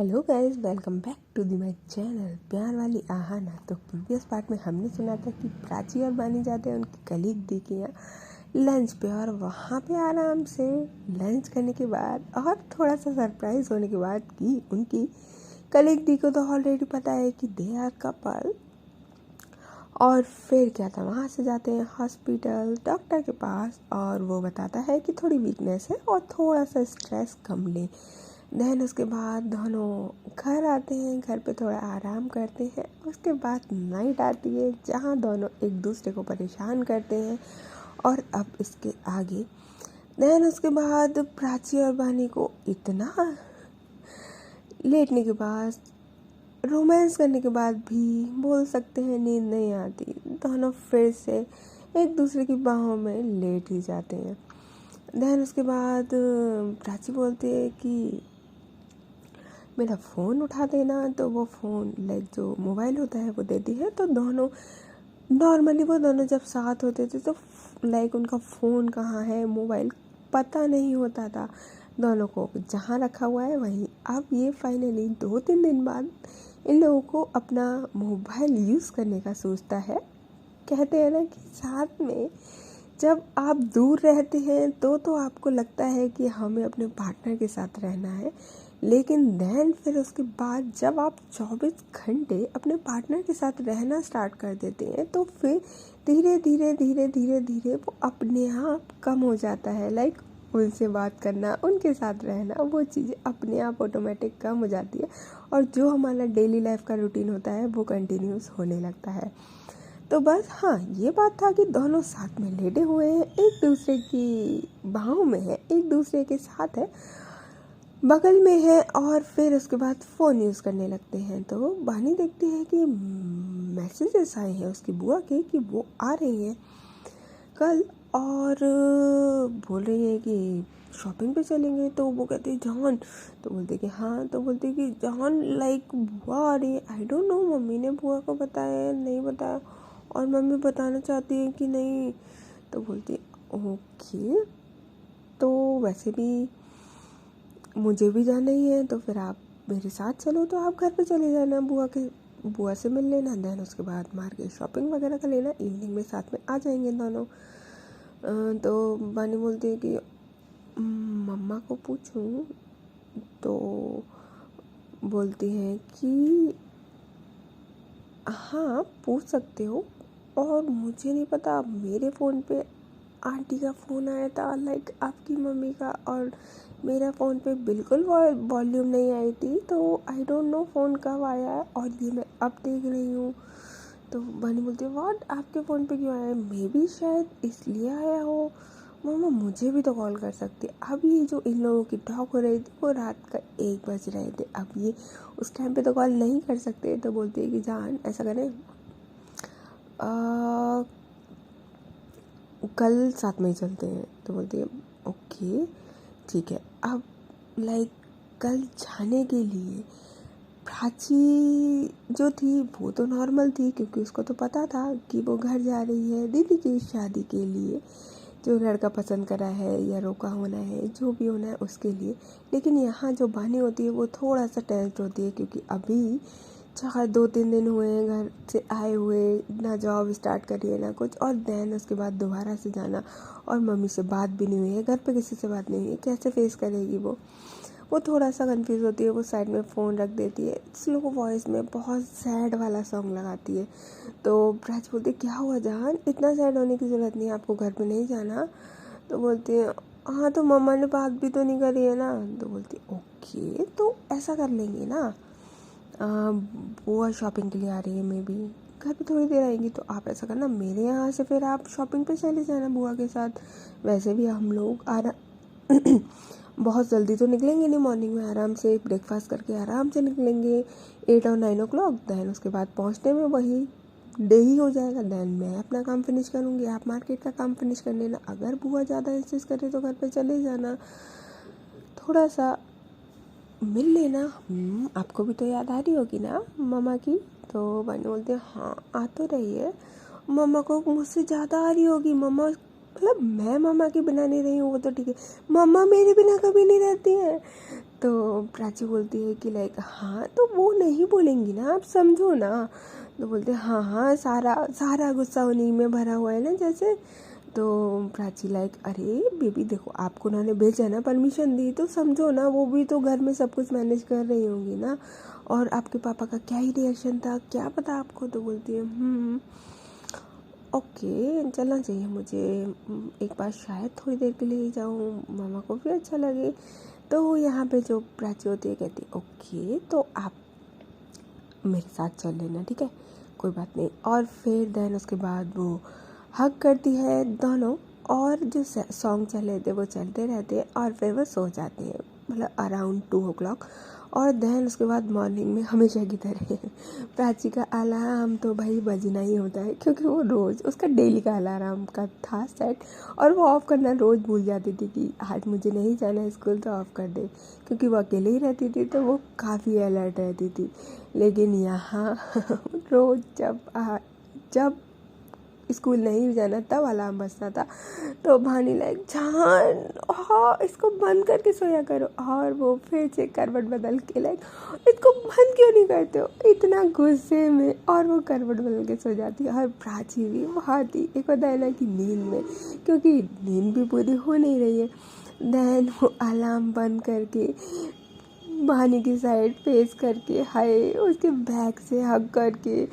Hello guys, welcome back to the my channel प्यार वाली आहाना। तो प्रीवियस पार्ट में हमने सुना था कि प्राची और बानी जाते हैं उनकी कलीग दी के यहाँ लंच पे, और वहाँ पे आराम से लंच करने के बाद और थोड़ा सा सरप्राइज होने के बाद कि उनकी कलीग दी को तो ऑलरेडी पता है कि दे आर कपल। और फिर क्या था, वहाँ से जाते हैं हॉस्पिटल डॉक्टर के पास, और वो बताता है कि थोड़ी वीकनेस है और थोड़ा सा स्ट्रेस कम ले। देन उसके बाद दोनों घर आते हैं, घर पे थोड़ा आराम करते हैं। उसके बाद नाइट आती है जहाँ दोनों एक दूसरे को परेशान करते हैं। और अब इसके आगे देन उसके बाद प्राची और बानी को इतना लेटने के बाद, रोमांस करने के बाद भी बोल सकते हैं नींद नहीं आती। दोनों फिर से एक दूसरे की बाहों में लेट ही जाते हैं। देन उसके बाद प्राची बोलती है कि मेरा फ़ोन उठा देना, तो वो फ़ोन लाइक जो मोबाइल होता है वो देती है। तो दोनों नॉर्मली वो दोनों जब साथ होते थे तो लाइक उनका फ़ोन कहाँ है, मोबाइल पता नहीं होता था दोनों को, जहाँ रखा हुआ है वहीं। अब ये फाइनली 2-3 दिन बाद इन लोगों को अपना मोबाइल यूज़ करने का सोचता है। कहते हैं ना कि साथ में जब आप दूर रहते हैं तो आपको लगता है कि हमें अपने पार्टनर के साथ रहना है, लेकिन देन फिर उसके बाद जब आप 24 घंटे अपने पार्टनर के साथ रहना स्टार्ट कर देते हैं तो फिर धीरे धीरे धीरे धीरे धीरे वो अपने आप कम हो जाता है। लाइक उनसे बात करना, उनके साथ रहना, वो चीज़ें अपने आप ऑटोमेटिक कम हो जाती है, और जो हमारा डेली लाइफ का रूटीन होता है वो कंटिन्यूस होने लगता है। तो बस हाँ, ये बात था कि दोनों साथ में लेटे हुए हैं, एक दूसरे की बाहों में है, एक दूसरे के साथ है, बगल में है, और फिर उसके बाद फ़ोन यूज़ करने लगते हैं। तो बानी देखती है कि मैसेजेस आए हैं उसकी बुआ के कि वो आ रही हैं कल, और बोल रही है कि शॉपिंग पे चलेंगे। तो वो कहती है जॉन, तो बोलते कि हाँ, तो बोलते कि जॉन लाइक बुआ आ रही है। आई डोंट नो मम्मी ने बुआ को बताया या नहीं बताया, और मम्मी बताना चाहती है कि नहीं। तो बोलती ओके, तो वैसे भी मुझे भी जाना ही है, तो फिर आप मेरे साथ चलो, तो आप घर पे चले जाना, बुआ से मिल लेना। देन उसके बाद मार्केट शॉपिंग वगैरह कर लेना, इवनिंग में साथ में आ जाएंगे दोनों। तो बानी बोलती है कि मम्मा को पूछूं, तो बोलती हैं कि हाँ पूछ सकते हो, और मुझे नहीं पता, मेरे फ़ोन पे आंटी का फ़ोन आया था लाइक आपकी मम्मी का, और मेरा फ़ोन पे बिल्कुल वॉल्यूम नहीं आई थी, तो आई डोंट नो फ़ोन कब आया है, और ये मैं अब देख रही हूँ। तो बनी बोलती है व्हाट, आपके फ़ोन पे क्यों आया है? मे बी शायद इसलिए आया हो। मामा मुझे भी तो कॉल कर सकती। अब ये जो इन लोगों की टॉक हो रही थी वो रात का 1 बज रहे थे, अब ये उस टाइम पे तो कॉल नहीं कर सकते। तो बोलती है कि जान ऐसा करें, कल साथ में ही चलते हैं। तो बोलती है ओके ठीक है। अब लाइक कल जाने के लिए प्राची जो थी वो तो नॉर्मल थी, क्योंकि उसको तो पता था कि वो घर जा रही है दीदी की शादी के लिए, जो लड़का पसंद करा है या रोका होना है, जो भी होना है उसके लिए। लेकिन यहाँ जो बानी होती है वो थोड़ा सा टेंस्ड होती है, क्योंकि अभी 2-3 दिन हुए हैं घर से आए हुए, ना जॉब स्टार्ट करी है ना कुछ, और देन उसके बाद दोबारा से जाना, और मम्मी से बात भी नहीं हुई है, घर पे किसी से बात नहीं हुई है, कैसे फेस करेगी वो थोड़ा सा कंफ्यूज होती है। वो साइड में फ़ोन रख देती है, स्लो वॉइस में बहुत सैड वाला सॉन्ग लगाती है। तो ब्रज बोलते क्या हुआ जान, इतना सैड होने की ज़रूरत नहीं है, आपको घर पे नहीं जाना। तो बोलती है हाँ, तो मम्मा ने बात भी तो नहीं करी है ना। तो बोलती ओके, तो ऐसा कर लेंगे ना, बुआ शॉपिंग के लिए आ रही है, मे बी घर पे थोड़ी देर आएंगी, तो आप ऐसा करना मेरे यहाँ से फिर आप शॉपिंग पे चले जाना बुआ के साथ। वैसे भी हम लोग बहुत जल्दी तो निकलेंगे नहीं, मॉर्निंग में आराम से ब्रेकफास्ट करके आराम से निकलेंगे 8 और 9 o'clock। दैन उसके बाद पहुँचने में वही डे ही हो जाएगा। दैन मैं अपना काम फिनिश करूँगी, आप मार्केट का काम फिनिश कर लेना। अगर बुआ ज़्यादा इंसिस्ट करे तो घर पे चले जाना, थोड़ा सा मिल लेना। आपको भी तो याद आ रही होगी ना मम्मा की। तो बनी बोलते हैं हाँ आ तो रही है, मम्मा को मुझसे ज़्यादा आ रही होगी। मम्मा मतलब मैं मम्मा के बिना नहीं रही हूँ वो तो ठीक है, मम्मा मेरे बिना कभी नहीं रहती है। तो प्राची बोलती है कि लाइक हाँ, तो वो नहीं बोलेंगी ना, आप समझो ना। तो बोलते हाँ हाँ, सारा सारा गुस्सा उन्हीं में भरा हुआ है ना जैसे। तो प्राची लाइक अरे बेबी देखो, आपको उन्होंने भेजा ना, परमिशन दी, तो समझो ना, वो भी तो घर में सब कुछ मैनेज कर रही होंगी ना। और आपके पापा का क्या ही रिएक्शन था, क्या पता आपको। तो बोलती है ओके, चलना चाहिए मुझे, एक बार शायद थोड़ी देर के लिए ही जाऊँ, मामा को भी अच्छा लगे। तो यहाँ पे जो प्राची होती है कहती है ओके, तो आप मेरे साथ चल लेना, ठीक है, कोई बात नहीं। और फिर देन उसके बाद वो हग करती है दोनों, और जो सॉन्ग चल रहे थे वो चलते रहते हैं, और फिर वो सो जाते हैं, मतलब अराउंड 2 o'clock। और देन उसके बाद मॉर्निंग में हमेशा की तरह प्राची का अलार्म तो भाई बजना ही होता है, क्योंकि वो रोज़ उसका डेली का अलार्म का था सेट, और वो ऑफ़ करना रोज़ भूल जाती थी कि आज मुझे नहीं जाना है स्कूल, तो ऑफ़ कर दे, क्योंकि वो अकेले ही रहती थी तो वो काफ़ी अलर्ट रहती थी। लेकिन यहाँ रोज़ जब स्कूल नहीं जाना तब अलार्म बजता था, तो भानी लाइक जान हाँ इसको बंद करके सोया करो, और वो फिर से करवट बदल के लाइक इसको बंद क्यों नहीं करते हो, इतना गुस्से में, और वो करवट बदल के सो जाती है। और प्राची भी बहुत ही एक होता है ना कि नींद में, क्योंकि नींद भी पूरी हो नहीं रही है, देन वो अलार्म बंद करके भानी की साइड फेस करके, हाय उसके बैक से हग करके,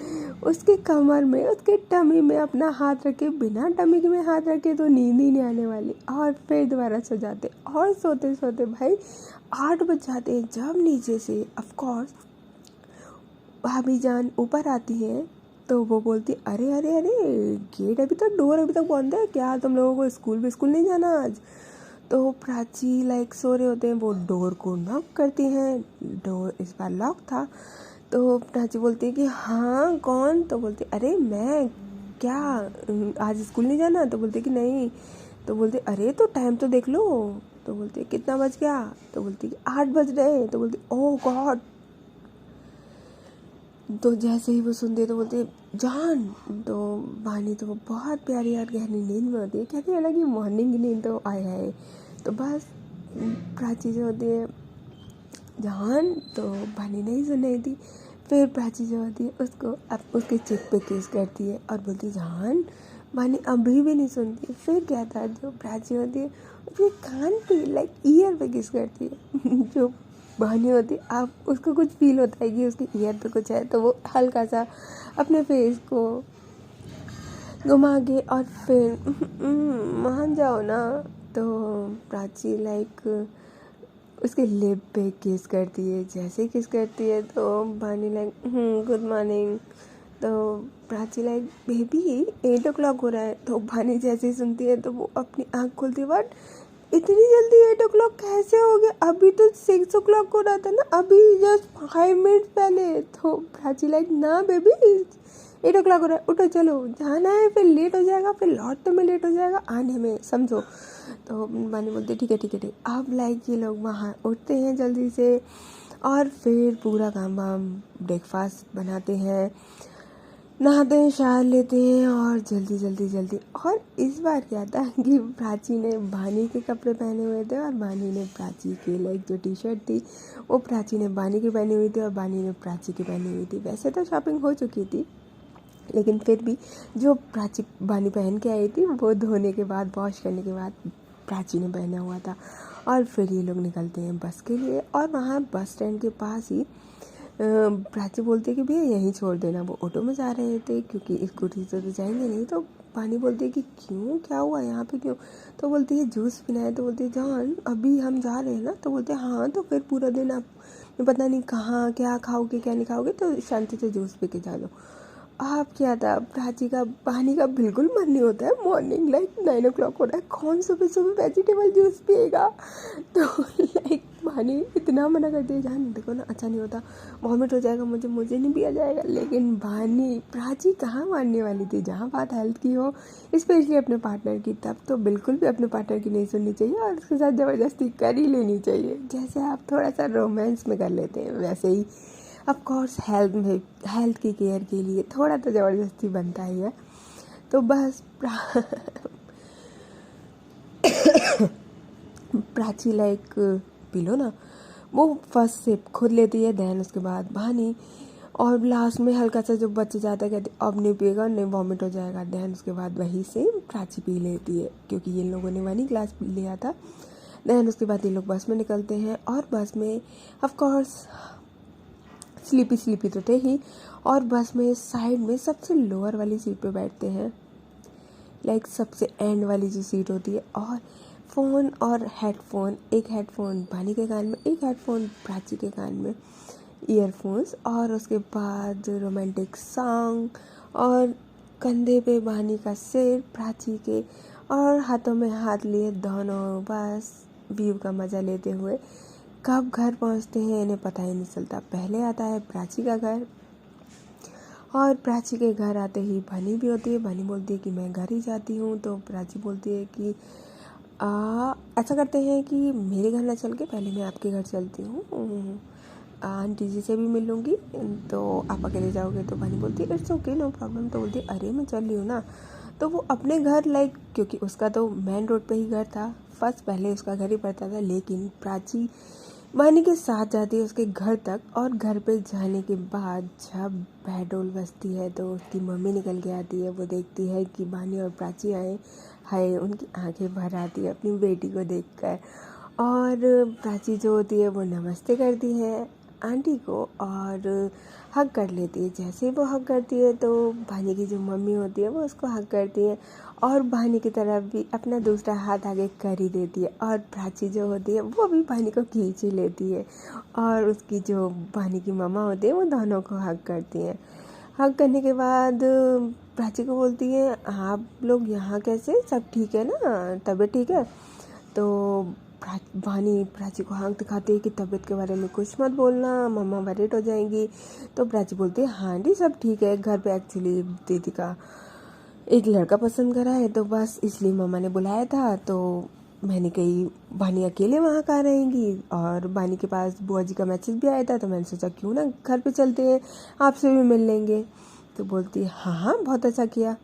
उसके कमर में, उसके टमी में अपना हाथ रखे, बिना टमी के में हाथ रखे तो नींद ही नहीं आने वाली, और फिर दोबारा सो जाते। और सोते सोते भाई 8 बज जाते हैं, जब नीचे से ऑफ कोर्स भाभी जान ऊपर आती है, तो वो बोलती अरे अरे अरे गेट अभी तक, डोर अभी तक बंद है क्या, तुम लोगों को स्कूल नहीं जाना आज। तो प्राची लाइक सो रहे होते हैं, वो डोर को नॉक करती हैं, डोर इस बार लॉक था। तो प्राची बोलती है कि हाँ कौन। तो बोलती अरे मैं, क्या आज स्कूल नहीं जाना। तो बोलती कि नहीं। तो बोलती अरे तो टाइम तो देख लो। तो बोलती कितना बज गया। तो बोलती 8 बज रहे। तो बोलती ओह गॉड। तो जैसे ही वो सुनती है तो बोलती है जान। तो वानी तो वो बहुत प्यारी और गहरी नींद में होती है, कहती है लगी मॉर्निंग की नींद तो आए है। तो बस प्राची जो होती है जान, तो वानी नहीं सुन रही थी। फिर प्राची जो होती है उसको अब उसके चिक पे किस करती है और बोलती जान। वानी अभी भी नहीं सुनती। फिर क्या था, जो प्राची होती है उसके कान पे लाइक ईयर पे किस करती है जो बहनी होती है, आप उसको कुछ फील होता है कि उसके ईयर पे कुछ है, तो वो हल्का सा अपने फेस को घुमा के और फिर मान जाओ ना। तो प्राची लाइक उसके लिप पे किस करती है। जैसे किस करती है तो बानी लाइक गुड मॉर्निंग। तो प्राची लाइक बेबी 8 o'clock हो रहा है। तो बानी जैसे ही सुनती है तो वो अपनी आँख खोलती है, बट इतनी जल्दी 8 o'clock कैसे हो गया, अभी तो 6 o'clock हो रहा था ना, अभी जस्ट 5 मिनट पहले। तो प्राची लाइक ना बेबी 8 o'clock हो रहा है, उठो चलो जाना है, फिर लेट हो जाएगा, फिर लौटने में लेट हो जाएगा, आने में समझो। तो बानी बोलते ठीक है ठीक है ठीक। अब लाइक ये लोग वहाँ उठते हैं जल्दी से, और फिर पूरा काम वाम ब्रेकफास्ट बनाते हैं, नहाते हैं, शावर लेते हैं, और जल्दी जल्दी जल्दी। और इस बार क्या था कि प्राची ने बानी के कपड़े पहने हुए थे, और बानी ने प्राची के लाइक जो टी शर्ट थी वो प्राची ने बानी की पहनी हुई थी, और बानी ने प्राची की पहनी हुई थी। वैसे तो शॉपिंग हो चुकी थी, लेकिन फिर भी जो प्राची बानी पहन के आई थी वो धोने के बाद, वॉश करने के बाद प्राची ने पहना हुआ था। और फिर ये लोग निकलते हैं बस के लिए, और वहाँ बस स्टैंड के पास ही प्राची बोलती है कि भैया यहीं छोड़ देना। वो ऑटो में जा रहे थे क्योंकि स्कूटी से तो जाएंगे नहीं। तो पानी बोलती है कि क्यों, क्या हुआ यहाँ पे क्यों। तो बोलती है जूस पीना है। तो बोलती है जान अभी हम जा रहे हैं ना। तो बोलते हैं हाँ, तो फिर पूरा दिन आप पता नहीं कहाँ क्या खाओगे क्या नहीं खाओगे, तो शांति से जूस पी के जा लो। आप क्या था, प्राची का पानी का बिल्कुल मन नहीं होता है, मॉर्निंग लाइक 9 o'clock हो रहा है, कौन सुबह सुबह वेजिटेबल जूस पिएगा। तो लाइक पानी इतना मना करती है जान देखो ना अच्छा नहीं होता, वॉमिट हो जाएगा, मुझे नहीं पिया जाएगा। लेकिन बानी प्राची कहाँ मानने वाली थी। जहाँ बात हेल्थ की हो, स्पेशली अपने पार्टनर की, तब तो बिल्कुल भी अपने पार्टनर की नहीं सुननी चाहिए, और उसके साथ ज़बरदस्ती कर ही लेनी चाहिए। जैसे आप थोड़ा सा रोमांस में कर लेते हैं, वैसे ही ऑफ कोर्स हेल्थ की केयर के लिए थोड़ा तो ज़बरदस्ती बनता ही है। तो बस प्राची लाइक पी लो ना। वो फर्स्ट सिप खुद लेती है, देन उसके बाद भानी, और लास्ट में हल्का सा जो बच जाता है कहती अब नहीं पिएगा, नहीं वॉमिट हो जाएगा। देन उसके बाद वही से प्राची पी लेती है क्योंकि ये लोगों ने वानी ग्लास लिया था। देन उसके बाद ये लोग बस में निकलते हैं और बस में ऑफ कोर्स स्लीपी तो थे ही, और बस में साइड में सबसे लोअर वाली सीट पे बैठते हैं, लाइक सबसे एंड वाली जो सीट होती है। और फ़ोन और हेडफोन, एक हेडफोन भानी के कान में, एक हेडफोन प्राची के कान में, ईयरफोन्स, और उसके बाद रोमांटिक सॉन्ग, और कंधे पे भानी का सिर प्राची के, और हाथों में हाथ लिए दोनों बस व्यू का मज़ा लेते हुए कब घर पहुंचते हैं इन्हें पता ही नहीं चलता। पहले आता है प्राची का घर, और प्राची के घर आते ही भानी भी होती है। भानी बोलती है कि मैं घर ही जाती हूँ, तो प्राची बोलती है कि ऐसा करते हैं कि मेरे घर ना चल के पहले मैं आपके घर चलती हूँ, आंटी जी से भी मिल लूँगी, तो आप अकेले जाओगे। तो भानी बोलती है इट्स ओके नो प्रॉब्लम। तो बोलती है अरे मैं चल रही हूँ ना। तो वो अपने घर लाइक, क्योंकि उसका तो मेन रोड पे ही घर था, फर्स्ट पहले उसका घर ही पड़ता था, लेकिन प्राची भानी के साथ जाती है उसके घर तक। और घर पे जाने के बाद जब बैडोल बजती है तो उसकी मम्मी निकल के आती है। वो देखती है कि भानी और प्राची आए, हाय उनकी आंखें भर आती है अपनी बेटी को देखकर। और प्राची जो होती है वो नमस्ते करती है आंटी को और हग कर लेती है। जैसे ही वो हग करती है तो भानी की जो मम्मी होती है वो उसको हग करती है, और भानी की तरफ भी अपना दूसरा हाथ आगे कर ही देती है। और प्राची जो होती है वो भी भानी को खींच ही लेती है, और उसकी जो भानी की मम्मा होती है वो दोनों को हग करती हैं। हग करने के बाद प्राची को बोलती है आप लोग यहाँ कैसे, सब ठीक है ना, तबीयत ठीक है। तो भानी प्राची को हाँक दिखाती है कि तबीयत के बारे में कुछ मत बोलना, मम्मा वरीड हो जाएंगी। तो प्राची बोलती है हाँ आंटी सब ठीक है, घर पे एक्चुअली दीदी का एक लड़का पसंद करा है, तो बस इसलिए मम्मा ने बुलाया था। तो मैंने कही भानी अकेले वहाँ कहाँ रहेंगी, और भानी के पास बुआ जी का मैसेज भी आया था, तो मैंने सोचा क्यों ना घर पे चलते हैं, आपसे भी मिल लेंगे। तो बोलती है हाँ बहुत अच्छा किया,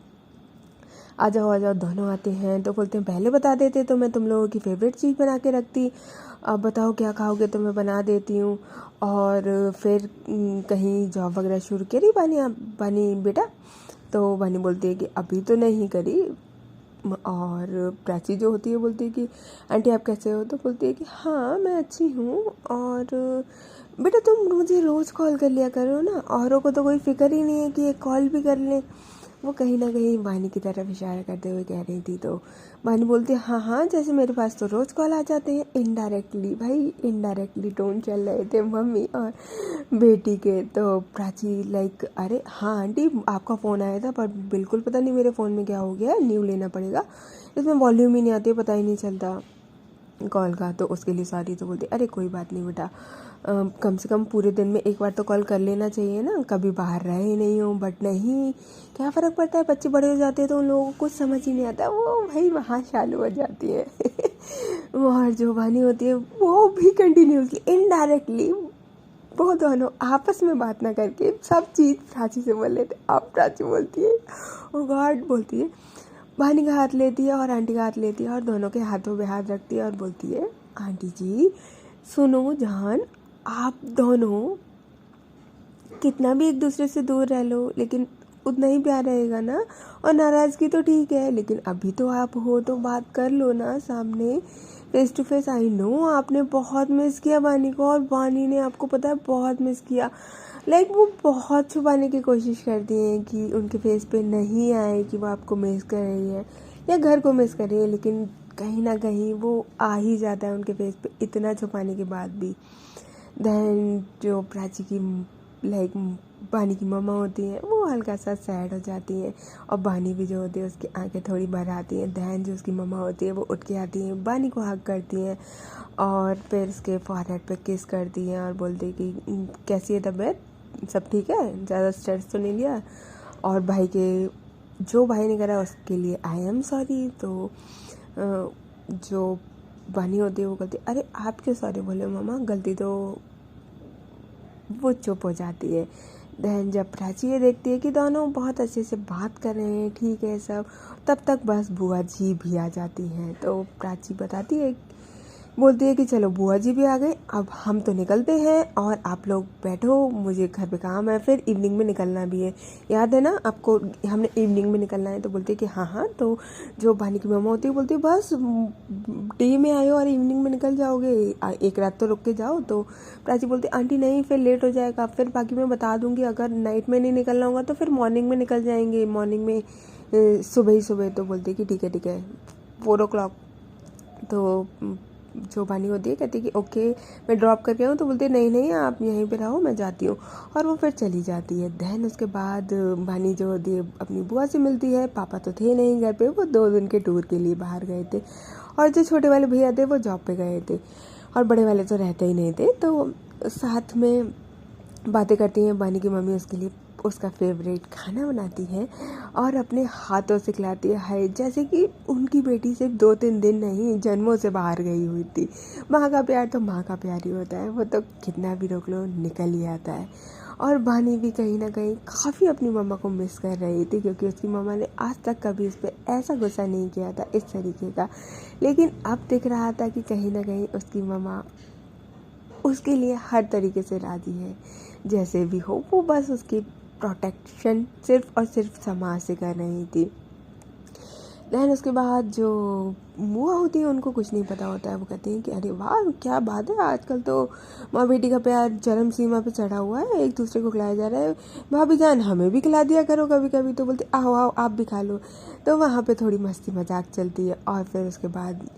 आ जाओ दोनों आते हैं। तो बोलते हैं पहले बता देते तो मैं तुम लोगों की फेवरेट चीज़ बना के रखती, अब बताओ क्या खाओगे तो मैं बना देती हूँ। और फिर कहीं जॉब वगैरह शुरू करी बानी बेटा। तो बानी बोलती है कि अभी तो नहीं करी। और प्राची जो होती है बोलती है कि आंटी आप कैसे हो। तो बोलती है कि हाँ मैं अच्छी हूँ, और बेटा तुम मुझे रोज़ कॉल कर लिया करो ना, औरों को तो कोई फिक्र ही नहीं है कि एक कॉल भी कर लें। वो कहीं ना कहीं बानी की तरफ इशारा करते हुए कह रही थी। तो बानी बोलती है हाँ जैसे मेरे पास तो रोज़ कॉल आ जाते हैं। इनडायरेक्टली भाई, इनडायरेक्टली टोन चल रहे थे मम्मी और बेटी के। तो प्राची लाइक अरे हाँ आंटी आपका फ़ोन आया था, पर बिल्कुल पता नहीं मेरे फ़ोन में क्या हो गया, न्यू लेना पड़ेगा, इसमें वॉल्यूम ही नहीं आती, पता ही नहीं चलता कॉल का। तो उसके लिए सॉरी। तो बोलती अरे कोई बात नहीं बेटा, कम से कम पूरे दिन में एक बार तो कॉल कर लेना चाहिए ना, कभी बाहर रहे नहीं हो। बट नहीं, क्या फ़र्क पड़ता है, बच्चे बड़े हो जाते हैं तो उन लोगों को कुछ समझ ही नहीं आता, वो भाई वहाँ चालू हो जाती है और जो वानी होती है वो भी कंटिन्यूसली इनडायरेक्टली वो दोनों आपस में बात ना करके सब चीज़ प्राची से बोल लेते। अब प्राची बोलती है ओ गॉड, बोलती है भानी का हाथ लेती है और आंटी का हाथ लेती है और दोनों के हाथों पे हाथ रखती है और बोलती है आंटी जी सुनो जान, आप दोनों कितना भी एक दूसरे से दूर रह लो लेकिन उतना ही प्यार रहेगा ना। और नाराज़गी तो ठीक है, लेकिन अभी तो आप हो तो बात कर लो ना सामने, face to face. I know आपने बहुत मिस किया वानी को, और वानी ने आपको पता है बहुत मिस किया। लाइक वो बहुत छुपाने की कोशिश करती हैं कि उनके फेस पे नहीं आए कि वो आपको मिस कर रही है या घर को मिस कर रही है, लेकिन कहीं ना कहीं वो आ ही जाता है उनके फेस पे इतना छुपाने के बाद भी। देन जो प्राची की लाइक बानी की मम्मा होती हैं वो हल्का सा सैड हो जाती हैं, और बानी भी जो होती है उसकी आंखें थोड़ी भर आती हैं। दैन जो उसकी मम्मा होती है वो उठ के आती हैं, बानी को हग करती हैं और फिर उसके फॉरहेड पे किस करती हैं और बोलती है कि कैसी है तबीयत, सब ठीक है, ज़्यादा स्ट्रेस तो नहीं लिया। और भाई के जो भाई ने करा उसके लिए आई एम सॉरी। तो जो बानी होती है वो कहती है अरे आप क्यों सॉरी बोले मम्मा, गलती तो, वो चुप हो जाती है। देन जब प्राची ये देखती है कि दोनों बहुत अच्छे से बात कर रहे हैं, ठीक है सब, तब तक बस बुआ जी भी आ जाती हैं। तो प्राची बताती है बोलती है कि चलो बुआ जी भी आ गए, अब हम तो निकलते हैं और आप लोग बैठो, मुझे घर पे काम है, फिर इवनिंग में निकलना भी है, याद है ना आपको, हमने इवनिंग में निकलना है। तो बोलती है कि हाँ हाँ। तो जो भानी की मम्मा होती है बोलती है बस डे में आए हो और इवनिंग में निकल जाओगे, एक रात तो रुक के जाओ। तो प्राची बोलती है आंटी नहीं, फिर लेट हो जाएगा, फिर बाकी मैं बता दूंगी, अगर नाइट में नहीं निकलना होगा तो फिर मॉर्निंग में निकल जाएंगे, मॉर्निंग में सुबह ही सुबह। तो बोलती है कि ठीक है 4 o'clock। तो जो बानी होती है कहती है कि ओके मैं ड्रॉप करके आऊँ। तो बोलती है नहीं नहीं आप यहीं पे रहो, मैं जाती हूँ, और वो फिर चली जाती है। देन उसके बाद बानी जो होती है अपनी बुआ से मिलती है। पापा तो थे नहीं घर पे, वो 2 दिन के टूर के लिए बाहर गए थे, और जो छोटे वाले भैया थे वो जॉब पे गए थे, और बड़े वाले तो रहते ही नहीं थे। तो साथ में बातें करती हैं। बानी की मम्मी उसके लिए उसका फेवरेट खाना बनाती है और अपने हाथों से खिलाती है, हाय जैसे कि उनकी बेटी सिर्फ 2-3 दिन नहीं, जन्मों से बाहर गई हुई थी। माँ का प्यार तो माँ का प्यार ही होता है, वो तो कितना भी रोक लो निकल ही आता है। और बानी भी कहीं ना कहीं काफ़ी अपनी मम्मा को मिस कर रही थी, क्योंकि उसकी मम्मा ने आज तक कभी उस पर ऐसा गुस्सा नहीं किया था इस तरीके का। लेकिन अब दिख रहा था कि कहीं ना कहीं उसकी मम्मा उसके लिए हर तरीके से राज़ी है, जैसे भी हो, वो बस उसकी प्रोटेक्शन सिर्फ और सिर्फ समाज से कर रही थी। देन उसके बाद जो बुआ होती है उनको कुछ नहीं पता होता है, वो कहती हैं कि अरे वाह क्या बात है, आजकल तो माँ बेटी का प्यार चरम सीमा पे चढ़ा हुआ है, एक दूसरे को खिलाया जा रहा है, भाभी जान हमें भी खिला दिया करो कभी कभी। तो बोलते आओ आओ आप भी खा लो। तो वहाँ पे थोड़ी मस्ती मजाक चलती है, और फिर उसके बाद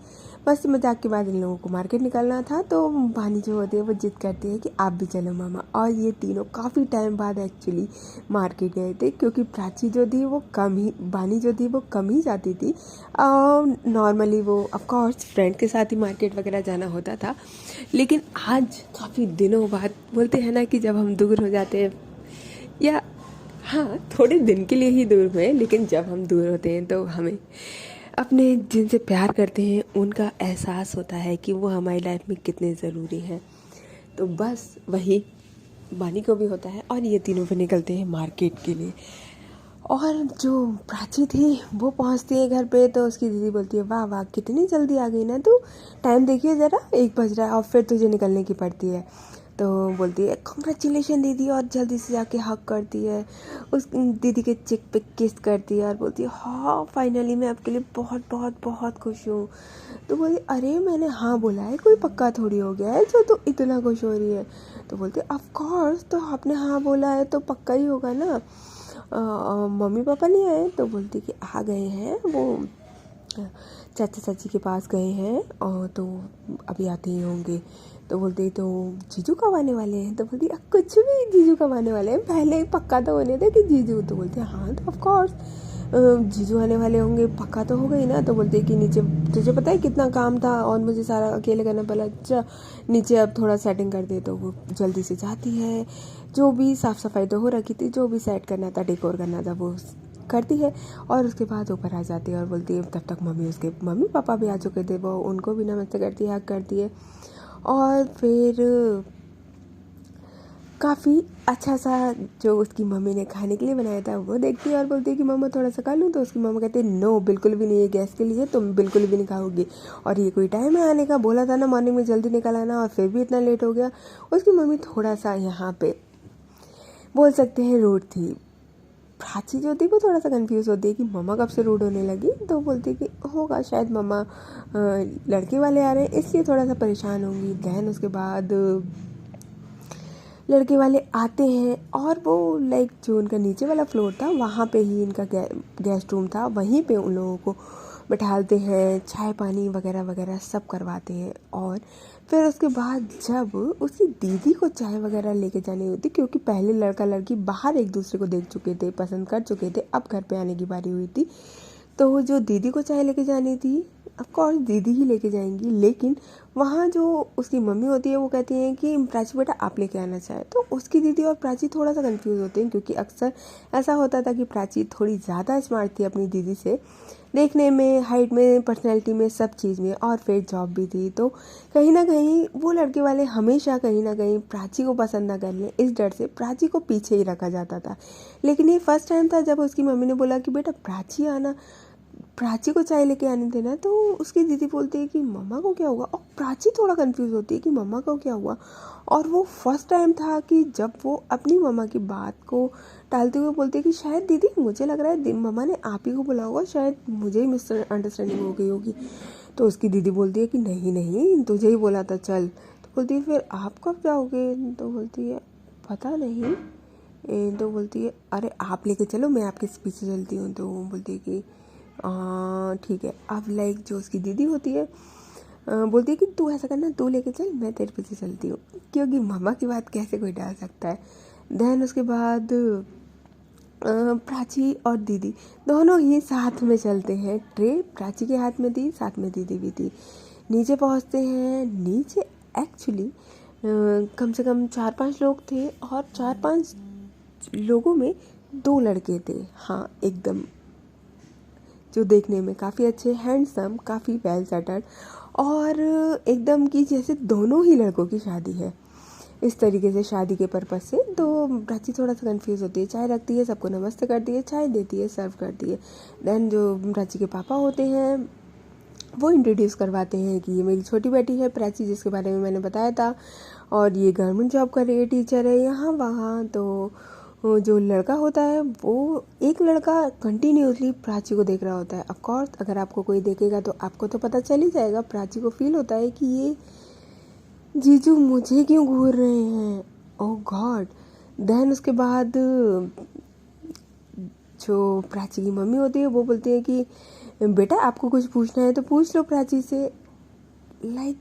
मस्ती मजाक के बाद इन लोगों को मार्केट निकलना था। तो बानी जो होती है वो जिद करती है कि आप भी चलो मामा, और ये तीनों काफ़ी टाइम बाद एक्चुअली मार्केट गए थे, क्योंकि प्राची जो थी वो कम ही, बानी जो थी वो कम ही जाती थी। नॉर्मली वो ऑफकोर्स फ्रेंड के साथ ही मार्केट वगैरह जाना होता था, लेकिन आज काफ़ी दिनों बाद, बोलते हैं ना कि जब हम दूर हो जाते हैं, या हाँ थोड़े दिन के लिए ही दूर हुए, लेकिन जब हम दूर होते हैं तो हमें अपने जिनसे प्यार करते हैं उनका एहसास होता है कि वो हमारी लाइफ में कितने ज़रूरी हैं। तो बस वही बानी को भी होता है, और ये तीनों फिर निकलते हैं मार्केट के लिए। और जो प्राची थी वो पहुंचती है घर पे, तो उसकी दीदी बोलती है वाह वाह कितनी जल्दी आ गई ना तू, टाइम देखिए ज़रा 1 बज रहा है और फिर तुझे निकलने की पड़ती है। तो बोलती है कॉन्ग्रेचुलेशन दीदी, और जल्दी से जाके हक करती है, उस दीदी के चिक पे किस करती है और बोलती है हाँ फाइनली मैं आपके लिए बहुत बहुत बहुत खुश हूँ। तो बोलती अरे मैंने हाँ बोला है, कोई पक्का थोड़ी हो गया है जो तो इतना खुश हो रही है। तो बोलती ऑफ कोर्स, तो आपने हाँ बोला है तो पक्का ही होगा ना। मम्मी पापा नहीं आए? तो बोलती कि आ गए हैं, वो चाचा चाची के पास गए हैं, और तो अभी आते ही होंगे। तो बोलती तो जीजू कब आने वाले हैं? तो बोलती कुछ भी, जीजू कब आने वाले हैं, पहले पक्का तो होने थे कि जीजू। तो बोलते हाँ तो ऑफ कोर्स जीजू आने वाले होंगे, पक्का तो हो गई ना। तो बोलते कि नीचे तुझे पता है कितना काम था और मुझे सारा अकेले करना पड़ा, अच्छा नीचे अब थोड़ा सेटिंग कर दे। तो वो जल्दी से जाती है, जो भी साफ़ सफाई तो हो रखी थी, जो भी सेट करना था डेकोर करना था वो करती है, और उसके बाद ऊपर आ जाती है और बोलती है तब तक उसके मम्मी पापा भी आ चुके थे, वो उनको भी नमस्ते करती है, हक करती है। और फिर काफ़ी अच्छा सा जो उसकी मम्मी ने खाने के लिए बनाया था वो देखती है और बोलती है कि मम्मा थोड़ा सा खा लूँ। तो उसकी मम्मा कहती है नो बिल्कुल भी नहीं, ये गैस के लिए तुम बिल्कुल भी नहीं खाओगी, और ये कोई टाइम है आने का, बोला था ना मॉर्निंग में जल्दी निकल आना और फिर भी इतना लेट हो गया। उसकी मम्मी थोड़ा सा यहाँ पे बोल सकते हैं रूड थी। प्राची जो थी वो थोड़ा सा कंफ्यूज होती है कि मम्मा कब से रूड होने लगी। तो बोलती है कि होगा शायद मम्मा लड़के वाले आ रहे हैं इसलिए थोड़ा सा परेशान होंगी। दैन उसके बाद लड़के वाले आते हैं, और वो लाइक जो उनका नीचे वाला फ्लोर था वहाँ पे ही इनका गेस्ट रूम था, वहीं पे उन लोगों को बैठालते हैं, चाय पानी वगैरह वगैरह सब करवाते हैं। और फिर उसके बाद जब उसकी दीदी को चाय वगैरह लेके जानी होती, क्योंकि पहले लड़का लड़की बाहर एक दूसरे को देख चुके थे, पसंद कर चुके थे, अब घर पे आने की बारी हुई थी। तो जो दीदी को चाय लेके जानी थी ऑफकोर्स दीदी ही लेके जाएंगी, लेकिन वहाँ जो उसकी मम्मी होती है वो कहती हैं कि प्राची बेटा आप लेके आना चाहे। तो उसकी दीदी और प्राची थोड़ा सा कंफ्यूज होते हैं, क्योंकि अक्सर ऐसा होता था कि प्राची थोड़ी ज़्यादा स्मार्ट थी अपनी दीदी से, देखने में, हाइट में, पर्सनैलिटी में, सब चीज़ में, और फिर जॉब भी थी। तो कहीं ना कहीं वो लड़के वाले हमेशा कहीं ना कहीं प्राची को पसंद ना कर लें, इस डर से प्राची को पीछे ही रखा जाता था। लेकिन ये फर्स्ट टाइम था जब उसकी मम्मी ने बोला कि बेटा प्राची आना, प्राची को चाय लेके आने थे ना, तो उसकी दीदी बोलती है कि मम्मा को क्या हुआ, और प्राची थोड़ा कंफ्यूज होती है कि मम्मा को क्या हुआ। और वो फर्स्ट टाइम था कि जब वो अपनी मम्मा की बात को टालते हुए बोलती है कि शायद दीदी मुझे लग रहा है मम्मा ने आप ही को बुलाया होगा, शायद मुझे ही मिसअंडरस्टैंडिंग हो गई होगी। तो उसकी दीदी बोलती है कि नहीं नहीं, तुझे ही बोला था चल। तो बोलती है फिर आप कब जाओगे, तो बोलती है पता नहीं। तो बोलती है अरे आप लेके चलो, मैं आपके पीछे चलती हूँ। तो वो बोलती है कि ठीक है। अब लाइक जो उसकी दीदी होती है बोलती है कि तू ऐसा करना, तू लेके चल, मैं तेरे पीछे चलती हूँ, क्योंकि मम्मा की बात कैसे कोई डाल सकता है। देन उसके बाद प्राची और दीदी दोनों ही साथ में चलते हैं। ट्रे प्राची के हाथ में थी, साथ में दीदी भी थी। नीचे पहुंचते हैं। नीचे एक्चुअली कम से कम 4-5 लोग थे, और 4-5 लोगों में 2 लड़के थे। हाँ, एकदम जो देखने में काफ़ी अच्छे, हैंडसम, काफ़ी वेल सेटल्ड, और एकदम कि जैसे दोनों ही लड़कों की शादी है, इस तरीके से शादी के पर्पज़ से। तो प्राची थोड़ा सा कंफ्यूज होती है, चाय रखती है, सबको नमस्ते करती है, चाय देती है, सर्व करती है। देन जो प्राची के पापा होते हैं वो इंट्रोड्यूस करवाते हैं कि ये मेरी छोटी बेटी है प्राची, जिसके बारे में मैंने बताया था, और ये गवर्नमेंट जॉब कर रही है, टीचर है यहाँ वहाँ। तो वो जो लड़का होता है, वो एक लड़का कंटिन्यूसली प्राची को देख रहा होता है। ऑफ कोर्स अगर आपको कोई देखेगा तो आपको तो पता चल ही जाएगा। प्राची को फील होता है कि ये जीजू मुझे क्यों घूर रहे हैं, ओह गॉड। देन उसके बाद जो प्राची की मम्मी होती है वो बोलती है कि बेटा आपको कुछ पूछना है तो पूछ लो प्राची से। लाइक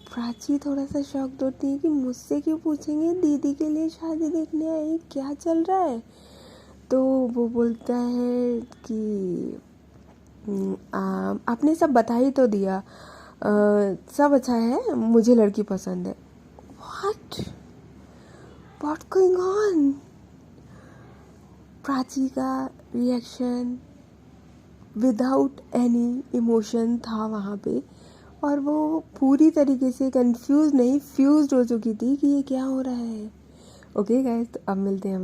प्राची थोड़ा सा शॉक्ड होती है कि मुझसे क्यों पूछेंगे, दीदी के लिए शादी देखने आई, क्या चल रहा है। तो वो बोलता है कि आपने सब बता ही तो दिया, सब अच्छा है, मुझे लड़की पसंद है। What going on. प्राची का रिएक्शन विदाउट एनी इमोशन था वहाँ पे, और वो पूरी तरीके से कंफ्यूज नहीं, फ्यूज्ड हो चुकी थी कि ये क्या हो रहा है। ओके गाइस, तो अब मिलते हैं।